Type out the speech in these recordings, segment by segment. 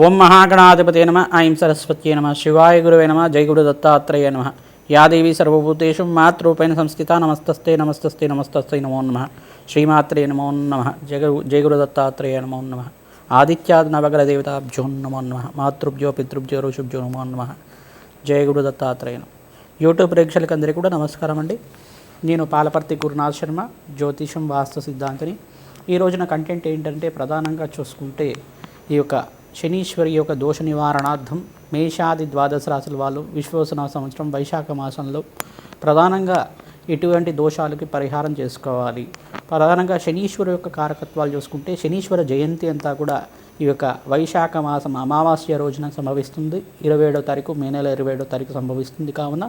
ఓం మహాగణాధిపతే నమ ఐం సరస్వత్యై నమ శివాయ గురువే నమ జై గురు దత్తాత్రేయ నమ యా దేవీ సర్వభూతేషు మాతృరూపేణ సంస్థితా నమస్తస్తే నమస్తస్తే నమస్తస్తే నమో నమ శ్రీమాత్రే నమో నమ జై గురు దత్తాత్రేయ నమో నమ ఆదిత్యాది నవగ్రహ దేవతాభ్యో నమో నమ మాతృభ్యో పితృభ్యో ఋషుభ్యో నమో నమ జయ గురు దత్తాత్రేయ నమ. యూట్యూబ్ ప్రేక్షకులందరికీ కూడా నమస్కారం అండి. నేను పాలపర్తి గురునాథ్ శర్మ, జ్యోతిషం వాస్తు సిద్ధాంతిని. ఈ రోజున కంటెంట్ ఏంటంటే ప్రధానంగా చూసుకుంటే ఈ యొక్క శనీశ్వరి యొక్క దోష నివారణార్థం మేషాది ద్వాదశ రాశుల వాళ్ళు విశ్వవసన సంవత్సరం వైశాఖ మాసంలో ప్రధానంగా ఎటువంటి దోషాలకి పరిహారం చేసుకోవాలి. ప్రధానంగా శనీశ్వరు యొక్క కారకత్వాలు చూసుకుంటే శనీశ్వర జయంతి అంతా కూడా ఈ యొక్క వైశాఖ మాసం అమావాస్య రోజున సంభవిస్తుంది. 27వ తారీఖు, మే నెల 27వ తారీఖు సంభవిస్తుంది. కావున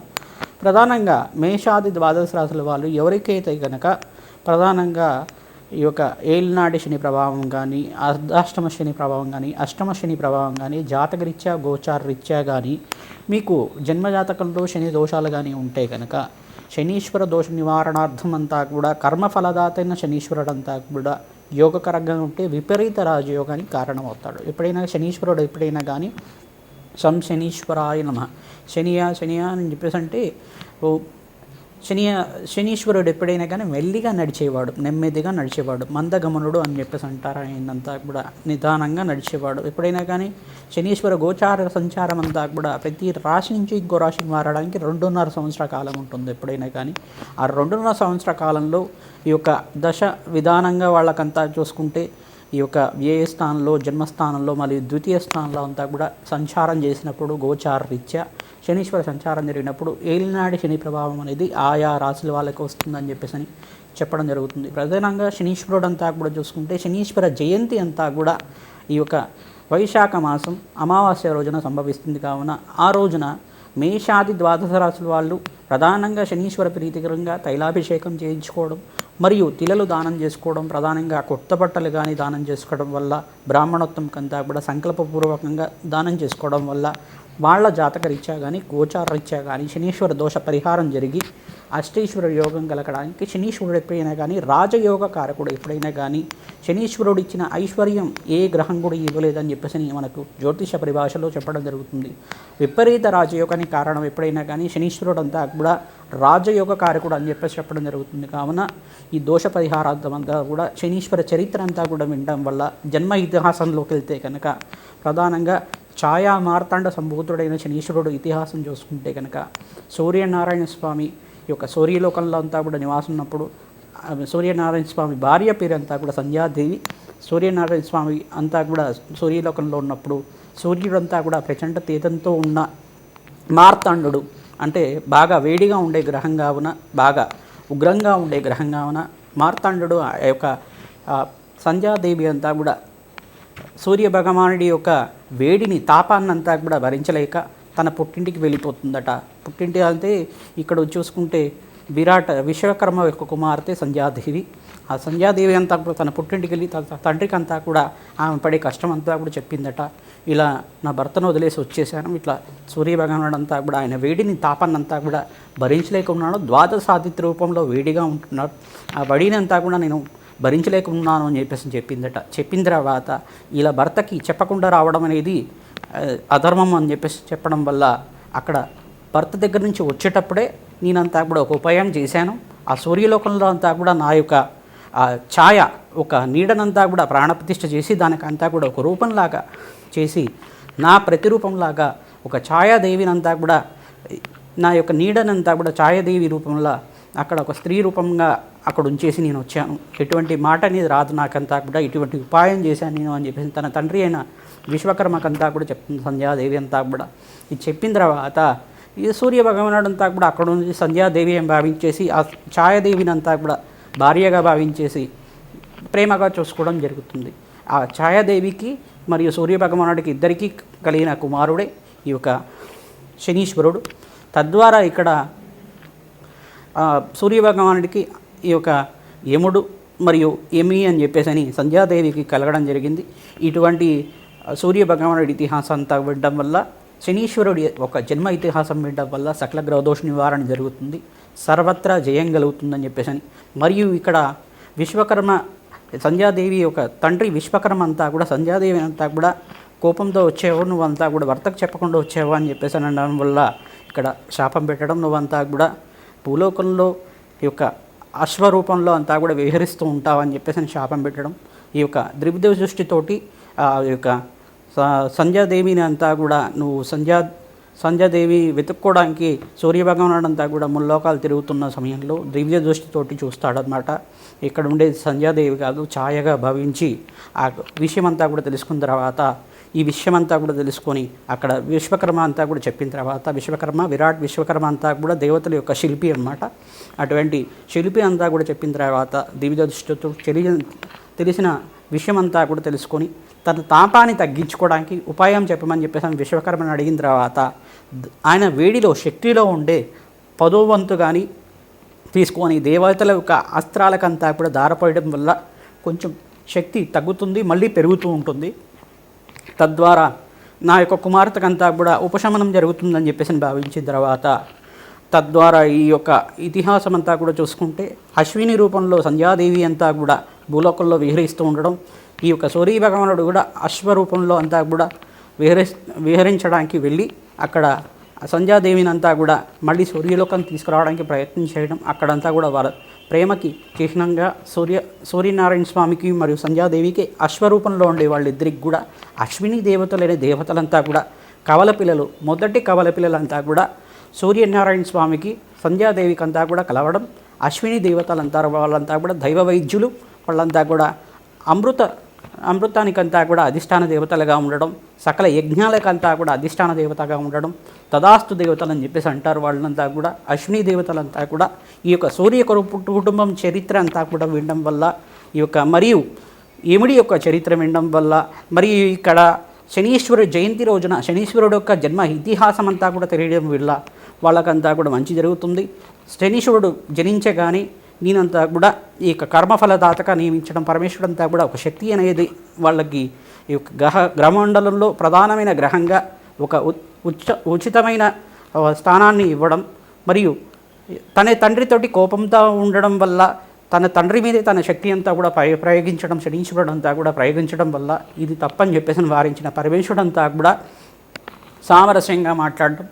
ప్రధానంగా మేషాది ద్వాదశ రాశుల వాళ్ళు ఎవరికైతే కనుక ప్రధానంగా ఈ యొక్క ఏలినాటి శని ప్రభావం కానీ, అర్ధాష్టమ శని ప్రభావం కానీ, అష్టమ శని ప్రభావం కానీ, జాతకరీత్యా గోచార రీత్యా కానీ మీకు జన్మజాతకంలో శని దోషాలు కానీ ఉంటే కనుక శనీశ్వర దోష నివారణార్థం అంతా కూడా కర్మఫలదాతైన శనీశ్వరుడు అంతా కూడా యోగకరంగా ఉంటే విపరీత రాజయోగానికి కారణమవుతాడు. ఎప్పుడైనా శనీశ్వరుడు ఎప్పుడైనా కానీ శనీశ్వరాయ నమ శనియా అని చెప్పేసి అంటే శనీశ్వరుడు ఎప్పుడైనా కానీ మెల్లిగా నడిచేవాడు, నెమ్మదిగా నడిచేవాడు, మందగమనుడు అని చెప్పేసి అంటారు. ఆయనంతా కూడా నిదానంగా నడిచేవాడు. ఎప్పుడైనా కానీ శనీశ్వర గోచార సంచారం అంతా కూడా ప్రతి రాశి నుంచి ఇంకో రాశికి మారడానికి 2.5 సంవత్సర కాలం ఉంటుంది. ఎప్పుడైనా కానీ ఆ 2.5 సంవత్సర కాలంలో ఈ యొక్క దశ విధానంగా వాళ్ళకంతా చూసుకుంటే ఈ యొక్క వ్యయ స్థానంలో, జన్మస్థానంలో, మళ్ళీ ద్వితీయ స్థానంలో అంతా కూడా సంచారం చేసినప్పుడు గోచార రీత్యా శనీశ్వర సంచారం జరిగినప్పుడు ఏలినాడి శని ప్రభావం అనేది ఆయా రాశుల వాళ్ళకి వస్తుందని చెప్పేసి అని చెప్పడం జరుగుతుంది. ప్రధానంగా శనీశ్వరుడు అంతా కూడా చూసుకుంటే శనీశ్వర జయంతి అంతా కూడా ఈ యొక్క వైశాఖ మాసం అమావాస్య రోజున సంభవిస్తుంది. కావున ఆ రోజున మేషాది ద్వాదశ రాశుల వాళ్ళు ప్రధానంగా శనీశ్వర ప్రీతికరంగా తైలాభిషేకం చేయించుకోవడం మరియు తిలలు దానం చేసుకోవడం, ప్రధానంగా కొత్త బట్టలు కానీ దానం చేసుకోవడం వల్ల, బ్రాహ్మణోత్తం కంతా కూడా సంకల్పపూర్వకంగా దానం చేసుకోవడం వల్ల వాళ్ళ జాతక రీత్యా కానీ గోచార రీత్యా కానీ శనీశ్వర దోష పరిహారం జరిగి అష్టేశ్వర యోగం కలగడానికి శనీశ్వరుడు ఎప్పుడైనా కానీ రాజయోగ కారకుడు ఎప్పుడైనా కానీ శనీశ్వరుడు ఇచ్చిన ఐశ్వర్యం ఏ గ్రహం కూడా ఇవ్వలేదని చెప్పేసి మనకు జ్యోతిష పరిభాషలో చెప్పడం జరుగుతుంది. విపరీత రాజయోగానికి కారణం ఎప్పుడైనా కానీ శనీశ్వరుడు అంతా కూడా రాజయోగ కారకుడు అని చెప్పేసి చెప్పడం జరుగుతుంది. కావున ఈ దోష పరిహారార్థం అంతా కూడా శనీశ్వర చరిత్ర అంతా కూడా వినడం వల్ల జన్మ ఇతిహాసంలోకి వెళ్తే కనుక ప్రధానంగా ఛాయా మార్తాండ సంభూతుడైన శనీశ్వరుడు ఇతిహాసం చూసుకుంటే కనుక సూర్యనారాయణ స్వామి యొక్క సూర్యలోకంలో అంతా కూడా నివాసం ఉన్నప్పుడు సూర్యనారాయణ స్వామి భార్య పేరు అంతా కూడా సంధ్యాదేవి. సూర్యనారాయణ స్వామి అంతా కూడా సూర్యలోకంలో ఉన్నప్పుడు సూర్యుడంతా కూడా ప్రచండ తేజంతో ఉన్న మార్తాండు అంటే బాగా వేడిగా ఉండే గ్రహం కావున, బాగా ఉగ్రంగా ఉండే గ్రహం కావున మార్తాండు ఆ యొక్క సంధ్యాదేవి అంతా కూడా సూర్య భగవానుడి యొక్క వేడిని తాపాన్నంతా కూడా భరించలేక తన పుట్టింటికి వెళ్ళిపోతుందట. పుట్టింటి అంటే ఇక్కడ చూసుకుంటే విశ్వకర్మ యొక్క కుమార్తె సంధ్యాదేవి. ఆ సంధ్యాదేవి అంతా కూడా తన పుట్టింటికి వెళ్ళి తండ్రికి అంతా కూడా ఆమె పడే కష్టం అంతా కూడా చెప్పిందట. ఇలా నా భర్తను వదిలేసి వచ్చేసాను, ఇట్లా సూర్య భగవానుడు అంతా కూడా ఆయన వేడిని తాపాన్నంతా కూడా భరించలేకున్నాడు, ద్వాదశాదిత్య రూపంలో వేడిగా ఉంటున్నాడు, ఆ వడినంతా కూడా నేను భరించలేకున్నాను అని చెప్పేసి చెప్పిందట. చెప్పిన తర్వాత ఇలా భర్తకి చెప్పకుండా రావడం అనేది అధర్మం అని చెప్పేసి చెప్పడం వల్ల అక్కడ భర్త దగ్గర నుంచి వచ్చేటప్పుడే నేనంతా కూడా ఒక ఉపాయం చేశాను. ఆ సూర్యలోకంలో అంతా కూడా నా యొక్క ఛాయ ఒక నీడనంతా కూడా ప్రాణప్రతిష్ఠ చేసి దానికంతా కూడా ఒక రూపంలాగా చేసి నా ప్రతిరూపంలాగా ఒక ఛాయాదేవినంతా కూడా నా యొక్క నీడనంతా కూడా ఛాయాదేవి రూపంలో అక్కడ ఒక స్త్రీ రూపంగా అక్కడ ఉంచేసి నేను వచ్చాను. ఎటువంటి మాట అనేది రాదు నాకంతా కూడా, ఇటువంటి ఉపాయం చేశాను నేను అని చెప్పేసి తన తండ్రి అయిన విశ్వకర్మకంతా కూడా చెప్తుంది సంధ్యాదేవి అంతా కూడా. ఇది చెప్పిన తర్వాత ఈ సూర్య భగవానుడు అంతా కూడా అక్కడ నుంచి సంధ్యాదేవి అని భావించేసి ఆ ఛాయాదేవిని అంతా కూడా భార్యగా భావించేసి ప్రేమగా చూసుకోవడం జరుగుతుంది. ఆ ఛాయాదేవికి మరియు సూర్య భగవానుడికి ఇద్దరికీ కలిగిన కుమారుడే ఈ యొక్క శనీశ్వరుడు. తద్వారా ఇక్కడ సూర్య భగవానుడికి ఈ యొక్క యముడు మరియు యమి అని చెప్పేసి అని సంధ్యాదేవికి కలగడం జరిగింది. ఇటువంటి సూర్య భగవానుడి ఇతిహాసం అంతా వినడం వల్ల శనీశ్వరుడి ఒక జన్మ ఇతిహాసం వినడం వల్ల సకల గ్రహదోష నివారణ జరుగుతుంది, సర్వత్రా జయం కలుగుతుందని చెప్పేసి అని. మరియు ఇక్కడ విశ్వకర్మ సంధ్యాదేవి యొక్క తండ్రి విశ్వకర్మ అంతా కూడా సంధ్యాదేవి అంతా కూడా కోపంతో వచ్చావు, నువ్వంతా కూడా భర్తకు చెప్పకుండా వచ్చావు అని చెప్పేసి అనడం వల్ల ఇక్కడ శాపం పెట్టడం, నువ్వంతా కూడా భూలోకంలో ఈ యొక్క అశ్వరూపంలో అంతా కూడా విహరిస్తూ ఉంటావు అని చెప్పేసి శాపం పెట్టడం. ఈ యొక్క ద్రివిదేవ దృష్టితోటి ఈ యొక్క సంధ్యాదేవిని అంతా కూడా నువ్వు సంధ్యాదేవి వెతుక్కోవడానికి సూర్యభగవానుడు అంతా కూడా ముల్లోకాలు తిరుగుతున్న సమయంలో దివ్య దృష్టితోటి చూస్తాడనమాట. ఇక్కడ ఉండేది సంధ్యాదేవి కాదు, ఛాయగా భావించి ఆ విషయమంతా కూడా తెలుసుకున్న తర్వాత, ఈ విషయమంతా కూడా తెలుసుకొని అక్కడ విశ్వకర్మ అంతా కూడా చెప్పిన తర్వాత, విరాట్ విశ్వకర్మ అంతా కూడా దేవతల యొక్క శిల్పి అనమాట. అటువంటి శిల్పి అంతా కూడా చెప్పిన తర్వాత దివ్య దృష్టితో తెలిసిన విషయమంతా కూడా తెలుసుకొని తన తాపాన్ని తగ్గించుకోవడానికి ఉపాయం చెప్పమని చెప్పేసి విశ్వకర్మని అడిగిన తర్వాత ఆయన వేడిలో శక్తిలో ఉండే 10వ వంతు కానీ తీసుకొని దేవతల యొక్క అస్త్రాలకంతా కూడా దారపోయడం వల్ల కొంచెం శక్తి తగ్గుతుంది, మళ్ళీ పెరుగుతూ ఉంటుంది. తద్వారా నా యొక్క కుమార్తెకంతా కూడా ఉపశమనం జరుగుతుందని చెప్పేసి భావించిన తర్వాత, తద్వారా ఈ యొక్క ఇతిహాసం అంతా కూడా చూసుకుంటే అశ్విని రూపంలో సంధ్యాదేవి అంతా కూడా భూలోకంలో విహరిస్తూ ఉండడం, ఈ యొక్క సూర్య భగవానుడు కూడా అశ్వరూపంలో అంతా కూడా విహరించడానికి వెళ్ళి అక్కడ సంధ్యాదేవిని అంతా కూడా మళ్ళీ సూర్యలోకం తీసుకురావడానికి ప్రయత్నం చేయడం, అక్కడంతా కూడా వారి ప్రేమకి చిహ్నంగా సూర్యనారాయణ స్వామికి మరియు సంధ్యాదేవికి అశ్వరూపంలో ఉండే వాళ్ళిద్దరికి కూడా అశ్విని దేవతలైన దేవతలంతా కూడా కవల పిల్లలు, మొదటి కవల పిల్లలంతా కూడా సూర్యనారాయణ స్వామికి సంధ్యాదేవికి అంతా కూడా కలవడం, అశ్విని దేవతలంతా వాళ్ళంతా కూడా దైవ వైద్యులు, వాళ్ళంతా కూడా అమృతానికంతా కూడా అధిష్టాన దేవతలుగా ఉండడం, సకల యజ్ఞాలకంతా కూడా అధిష్టాన దేవతగా ఉండడం, తదాస్తు దేవతలు అని చెప్పేసి అంటారు. వాళ్ళంతా కూడా అశ్విని దేవతలంతా కూడా ఈ యొక్క సూర్య కుటుంబం చరిత్ర అంతా కూడా వినడం వల్ల, ఈ యొక్క మరియు యముడి యొక్క చరిత్ర వినడం వల్ల, మరియు ఇక్కడ శనీశ్వరుడు జయంతి రోజున శనీశ్వరుడు యొక్క జన్మ ఇతిహాసం అంతా కూడా తెలియడం వల్ల వాళ్ళకంతా కూడా మంచి జరుగుతుంది. శనీశ్వరుడు జనించగానే నేనంతా కూడా ఈ యొక్క కర్మఫలదాతగా నియమించడం, పరమేశ్వరుడు అంతా కూడా ఒక శక్తి అనేది వాళ్ళకి ఈ యొక్క గ్రహమండలంలో ప్రధానమైన గ్రహంగా ఒక ఉచితమైన స్థానాన్ని ఇవ్వడం, మరియు తన తండ్రితోటి కోపంతో ఉండడం వల్ల తన తండ్రి మీదే తన శక్తి అంతా కూడా ప్రయోగించడం, శనీశ్వరుడు అంతా కూడా ప్రయోగించడం వల్ల ఇది తప్పని చెప్పేసి వారించిన పరమేశ్వరుడు అంతా కూడా సామరస్యంగా మాట్లాడడం,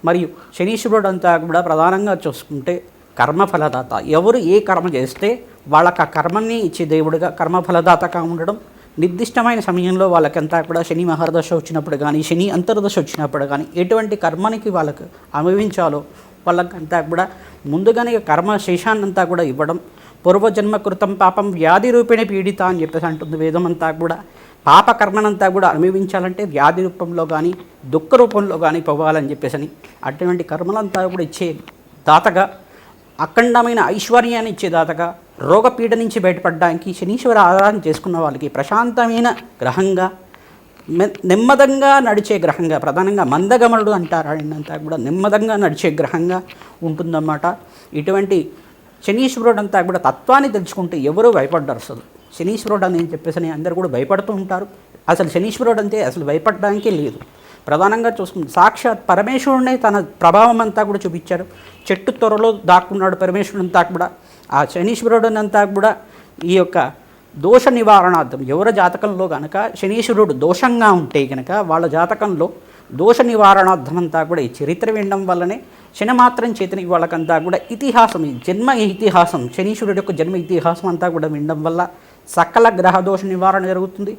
మరియు శనీశ్వరుడు అంతా కూడా ప్రధానంగా చూసుకుంటే కర్మఫలదాత. ఎవరు ఏ కర్మ చేస్తే వాళ్ళకి ఆ కర్మని ఇచ్చే దేవుడిగా కర్మఫలదాతగా ఉండడం, నిర్దిష్టమైన సమయంలో వాళ్ళకంతా కూడా శని మహర్దశ వచ్చినప్పుడు కానీ, శని అంతర్దశ వచ్చినప్పుడు కానీ ఎటువంటి కర్మనికి వాళ్ళకు అనుభవించాలో వాళ్ళకంతా కూడా ముందుగానే కర్మ శేషాన్నంతా కూడా ఇవ్వడం, పూర్వజన్మ కృతం పాపం వ్యాధి రూపేణ పీడిత అని చెప్పేసి అంటుంది వేదం అంతా కూడా. పాపకర్మనంతా కూడా అనుభవించాలంటే వ్యాధి రూపంలో కానీ దుఃఖ రూపంలో కానీ పోవాలని చెప్పేసి అటువంటి కర్మలంతా కూడా ఇచ్చే దాతగా, అఖండమైన ఐశ్వర్యాన్ని ఇచ్చే దాతగా, రోగపీడ నుంచి బయటపడడానికి శనీశ్వర ఆరాధన చేసుకున్న వాళ్ళకి ప్రశాంతమైన గ్రహంగా, నెమ్మదంగా నడిచే గ్రహంగా, ప్రధానంగా మందగమనుడు అంటారు ఆయనంతా కూడా నెమ్మదంగా నడిచే గ్రహంగా ఉంటుందన్నమాట. ఇటువంటి శనీశ్వరుడు అంతా కూడా తత్వాన్ని తెలుసుకుంటే ఎవరూ భయపడ్డారు. అసలు శనీశ్వరుడు అని చెప్పేసి అందరూ కూడా భయపడుతూ ఉంటారు. అసలు శనీశ్వరుడు అంటే అసలు భయపడడానికే లేదు. ప్రధానంగా చూసుకుంటే సాక్షాత్ పరమేశ్వరుడే తన ప్రభావం అంతా కూడా చూపించారు. చెట్టు త్వరలో దాక్కున్నాడు పరమేశ్వరుడు అంతా కూడా. ఆ శనీశ్వరుడునంతా కూడా ఈ యొక్క దోష నివారణార్థం, ఎవరి జాతకంలో కనుక శనీశ్వరుడు దోషంగా ఉంటే కనుక వాళ్ళ జాతకంలో దోష నివారణార్థం అంతా కూడా ఈ చరిత్ర వినడం వల్లనే శని మాత్రం చేతని వాళ్ళకంతా కూడా ఇతిహాసం, జన్మ ఇతిహాసం, శనీశ్వరుడు యొక్క జన్మ ఇతిహాసం అంతా కూడా వినడం వల్ల సకల గ్రహ దోష నివారణ జరుగుతుంది.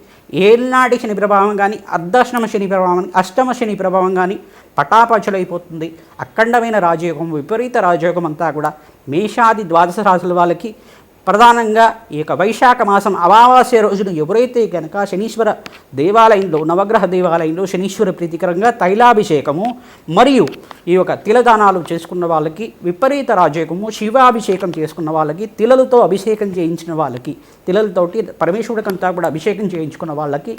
ఏళ్ళనాటి శని ప్రభావం కానీ, అర్ధాష్టమ శని ప్రభావం కానీ, అష్టమ శని ప్రభావం కానీ పటాపచలైపోతుంది. అఖండమైన రాజయోగం, విపరీత రాజయోగం అంతా కూడా మేషాది ద్వాదశ రాశుల వాళ్ళకి ప్రధానంగా ఈ యొక్క వైశాఖ మాసం అమావాస్య రోజున ఎవరైతే కనుక శనీశ్వర దేవాలయంలో, నవగ్రహ దేవాలయంలో శనీశ్వర ప్రీతికరంగా తైలాభిషేకము మరియు ఈ యొక్క తిలదానాలు చేసుకున్న వాళ్ళకి, విపరీత రాజయోగము, శివాభిషేకం చేసుకున్న వాళ్ళకి, తిలలతో అభిషేకం చేయించిన వాళ్ళకి, తిలలతోటి పరమేశ్వరుడికంతా కూడా అభిషేకం చేయించుకున్న వాళ్ళకి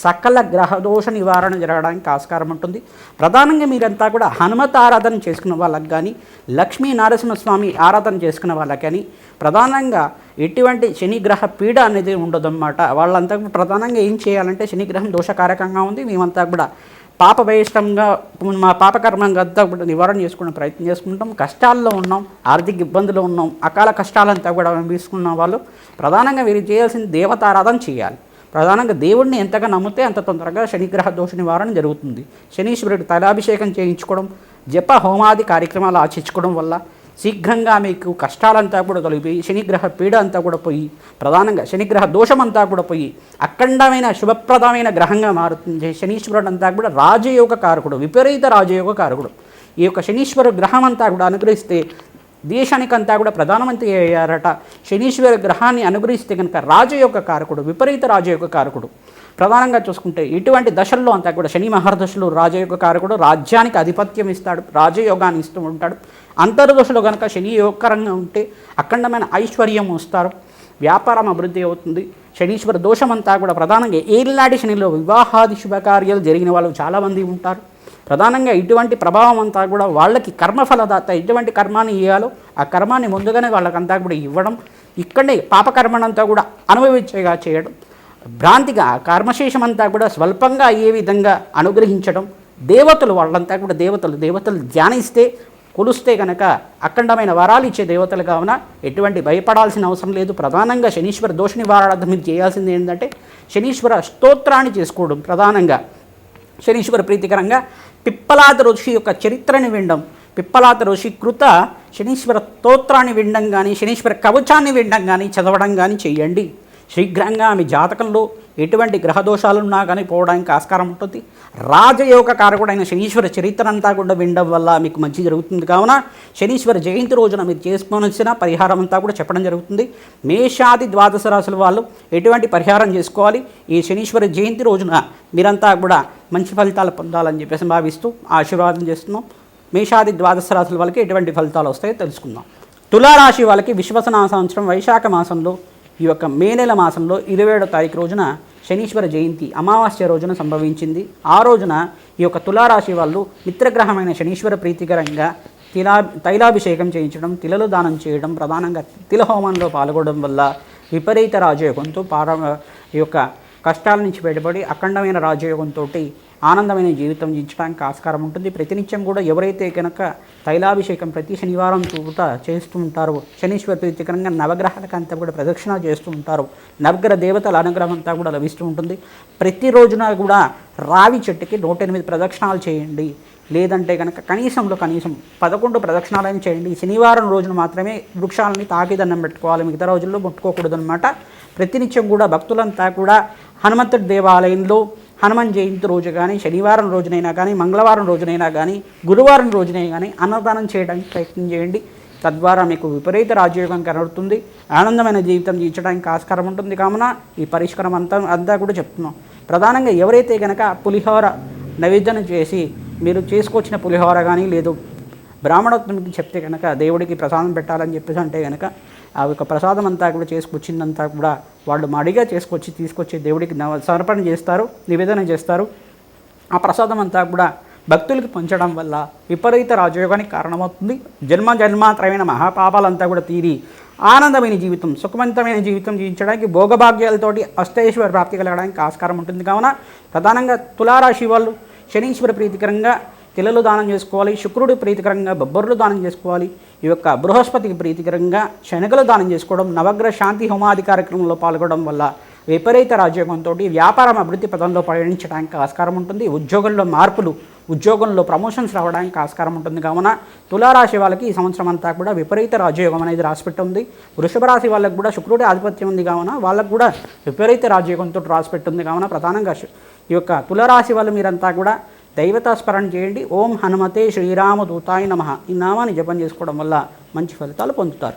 సకల గ్రహదోష నివారణ జరగడానికి ఆస్కారం ఉంటుంది. ప్రధానంగా మీరంతా కూడా హనుమత్ ఆరాధన చేసుకున్న వాళ్ళకి కానీ, లక్ష్మీ నరసింహస్వామి ఆరాధన చేసుకున్న వాళ్ళకి కానీ ప్రధానంగా ఎటువంటి శనిగ్రహ పీడ అనేది ఉండదన్నమాట. వాళ్ళంతా ప్రధానంగా ఏం చేయాలంటే, శనిగ్రహం దోషకారకంగా ఉంది, మేమంతా కూడా పాపభయిష్టంగా మా పాపకర్మంగా అంతా కూడా నివారణ చేసుకునే ప్రయత్నం చేసుకుంటాం. కష్టాల్లో ఉన్నాం, ఆర్థిక ఇబ్బందులు ఉన్నాం, అకాల కష్టాలంతా కూడా అనుభవిస్తున్న వాళ్ళు ప్రధానంగా వీరు చేయాల్సిన దేవతారాధన చేయాలి. ప్రధానంగా దేవుడిని ఎంతగా నమ్మితే అంత తొందరగా శనిగ్రహ దోష నివారణ జరుగుతుంది. శనీశ్వరుడు తైలాభిషేకం చేయించుకోవడం, జప హోమాది కార్యక్రమాలు ఆచరించుకోవడం వల్ల శీఘ్రంగా మీకు కష్టాలంతా కూడా తొలగి శనిగ్రహ పీడ అంతా కూడా పోయి, ప్రధానంగా శనిగ్రహ దోషం అంతా కూడా పోయి అఖండమైన శుభప్రదమైన గ్రహంగా మారుతుంది. శనీశ్వరుడు అంతా కూడా రాజయోగ కారకుడు, విపరీత రాజయోగ కారకుడు. ఈ యొక్క శనీశ్వర గ్రహం అంతా కూడా అనుగ్రహిస్తే దేశానికంతా కూడా ప్రధానమంత్రి అయ్యారట. శనీశ్వర గ్రహాన్ని అనుగ్రహిస్తే కనుక రాజయోగ కారకుడు, విపరీత రాజయోగ కారకుడు. ప్రధానంగా చూసుకుంటే ఇటువంటి దశల్లో అంతా కూడా శని మహర్దశలు రాజయోగ కారకుడు, రాజ్యానికి ఆధిపత్యం ఇస్తాడు, రాజయోగాన్ని ఇస్తూ ఉంటాడు. అంతర్దశలో కనుక శని యోగకరంగా ఉంటే అఖండమైన ఐశ్వర్యం వస్తారు, వ్యాపారం అభివృద్ధి అవుతుంది. శనీశ్వర దోషం అంతా కూడా ప్రధానంగా ఏలినాటి శనిలో వివాహాది శుభకార్యాలు జరిగిన వాళ్ళు చాలామంది ఉంటారు. ప్రధానంగా ఇటువంటి ప్రభావం అంతా కూడా వాళ్ళకి కర్మఫలదాత ఎటువంటి కర్మాన్ని ఇవ్వాలో ఆ కర్మాన్ని ముందుగానే వాళ్ళకంతా కూడా ఇవ్వడం, ఇక్కడే పాపకర్మనంతా కూడా అనుభవించేగా చేయడం, భ్రాంతిగా కర్మశేషం అంతా కూడా స్వల్పంగా అయ్యే విధంగా అనుగ్రహించడం. దేవతలు వాళ్ళంతా కూడా దేవతలు ధ్యానిస్తే కొలుస్తే కనుక అఖండమైన వరాలు ఇచ్చే దేవతలు కావున ఎటువంటి భయపడాల్సిన అవసరం లేదు. ప్రధానంగా శనీశ్వర దోష నివారణార్థం మీరు చేయాల్సింది ఏంటంటే శనీశ్వర స్తోత్రాన్ని చేసుకోవడం. ప్రధానంగా శనీశ్వర ప్రీతికరంగా పిప్పలాద ఋషి యొక్క చరిత్రని వినడం, పిప్పలాద ఋషి కృత శనీశ్వర స్తోత్రాన్ని వినడం కానీ, శనీశ్వర కవచాన్ని వినడం కానీ, చదవడం కానీ చేయండి. శీఘ్రంగా మీ జాతకంలో ఎటువంటి గ్రహదోషాలున్నా కానీ పోవడానికి ఆస్కారం ఉంటుంది. రాజయోగ కారకుడైన శనీశ్వర చరిత్ర అంతా కూడా వినడం వల్ల మీకు మంచి జరుగుతుంది. కావున శనీశ్వర జయంతి రోజున మీరు చేసుకోవాల్సిన పరిహారం అంతా కూడా చెప్పడం జరుగుతుంది. మేషాది ద్వాదశ రాశుల వాళ్ళు ఎటువంటి పరిహారం చేసుకోవాలి, ఈ శనీశ్వర జయంతి రోజున మీరంతా కూడా మంచి ఫలితాలు పొందాలని చెప్పేసి భావిస్తూ ఆశీర్వాదం చేస్తున్నాం. మేషాది ద్వాదశ రాశుల వాళ్ళకి ఎటువంటి ఫలితాలు వస్తాయో తెలుసుకుందాం. తులారాశి వాళ్ళకి విశ్వసన సంవత్సరం వైశాఖ మాసంలో ఈ యొక్క మే నెల మాసంలో 27వ తారీఖు రోజున శనీశ్వర జయంతి అమావాస్య రోజున సంభవించింది. ఆ రోజున ఈ యొక్క తులారాశి వాళ్ళు మిత్రగ్రహమైన శనీశ్వర ప్రీతికరంగా తైలాభిషేకం చేయించడం, తిలలు దానం చేయడం, ప్రధానంగా తిల హోమంలో పాల్గొనడం వల్ల విపరీత రాజయోగంతో ఈ యొక్క కష్టాల నుంచి బయటపడి అఖండమైన రాజయోగంతో ఆనందమైన జీవితం జీవించడానికి ఆస్కారం ఉంటుంది. ప్రతినిత్యం కూడా ఎవరైతే కనుక తైలాభిషేకం ప్రతి శనివారం చూపుతా చేస్తూ ఉంటారో, శనీశ్వర ప్రీతికరంగా నవగ్రహాలకు అంతా కూడా ప్రదక్షిణ చేస్తూ ఉంటారు, నవగ్రహ దేవతల అనుగ్రహం అంతా కూడా లభిస్తూ ఉంటుంది. ప్రతిరోజున కూడా రావి చెట్టుకి 108 ప్రదక్షిణాలు చేయండి. లేదంటే కనుక కనీసం 11 ప్రదక్షిణాలను చేయండి. శనివారం రోజున మాత్రమే వృక్షాలని తాకి దండం పెట్టుకోవాలి, మిగతా రోజుల్లో ముట్టుకోకూడదు అనమాట. ప్రతినిత్యం కూడా భక్తులంతా కూడా హనుమంతుడి దేవాలయంలో హనుమాన్ జయంతి రోజు కానీ, శనివారం రోజునైనా కానీ, మంగళవారం రోజునైనా కానీ, గురువారం రోజునైనా కానీ అన్నదానం చేయడానికి ప్రయత్నం చేయండి. తద్వారా మీకు విపరీత రాజయోగం కనబడుతుంది, ఆనందమైన జీవితం జీవించడానికి ఆస్కారం ఉంటుంది. కావున ఈ పరిష్కారం అంతా కూడా చెప్తున్నాం. ప్రధానంగా ఎవరైతే కనుక పులిహోర నైవేద్యం చేసి మీరు చేసుకొచ్చిన పులిహోర కానీ లేదు బ్రాహ్మణోత్తముడికి చెప్తే కనుక దేవుడికి ప్రసాదం పెట్టాలని చెప్పేసి అంటే కనుక ఆ యొక్క ప్రసాదం అంతా కూడా చేసుకొచ్చిందంతా కూడా వాళ్ళు మడిగా తీసుకొచ్చి దేవుడికి సమర్పణ చేస్తారు, నివేదన చేస్తారు. ఆ ప్రసాదం అంతా కూడా భక్తులకి పంచడం వల్ల విపరీత రాజయోగానికి కారణమవుతుంది. జన్మాంతరమైన మహాపాపాలంతా కూడా తీరి ఆనందమైన జీవితం, సుఖవంతమైన జీవితం జీవించడానికి, భోగభాగ్యాలతోటి అష్టైశ్వర్య ప్రాప్తి కలగడానికి ఆస్కారం ఉంటుంది. కావున ప్రధానంగా తులారాశి వాళ్ళు శనీశ్వర ప్రీతికరంగా తిలలు దానం చేసుకోవాలి, శుక్రుడి ప్రీతికరంగా బొబ్బర్లు దానం చేసుకోవాలి, ఈ యొక్క బృహస్పతికి ప్రీతికరంగా శనగలు దానం చేసుకోవడం, నవగ్రహ శాంతి హోమాది కార్యక్రమంలో పాల్గొనడం వల్ల విపరీత రాజయోగంతో వ్యాపారం అభివృద్ధి పదంలో పయనించడానికి ఆస్కారం ఉంటుంది. ఉద్యోగంలో మార్పులు, ఉద్యోగంలో ప్రమోషన్స్ రావడానికి ఆస్కారం ఉంటుంది. కావున తులారాశి వాళ్ళకి ఈ సంవత్సరం అంతా కూడా విపరీత రాజయోగం అనేది రాసిపెట్టి ఉంది. వృషభ రాశి వాళ్ళకి కూడా శుక్రుడి ఆధిపత్యం ఉంది. కావున వాళ్ళకు కూడా విపరీత రాజయోగంతో రాసిపెట్టుంది. కావున ప్రధానంగా ఈ యొక్క తులారాశి వాళ్ళు మీరంతా కూడా దైవతాస్మరణ చేయండి. ఓం హనుమతే శ్రీరామదూతాయ నమః ఈ నామాన్ని జపం చేసుకోవడం వల్ల మంచి ఫలితాలు పొందుతారు.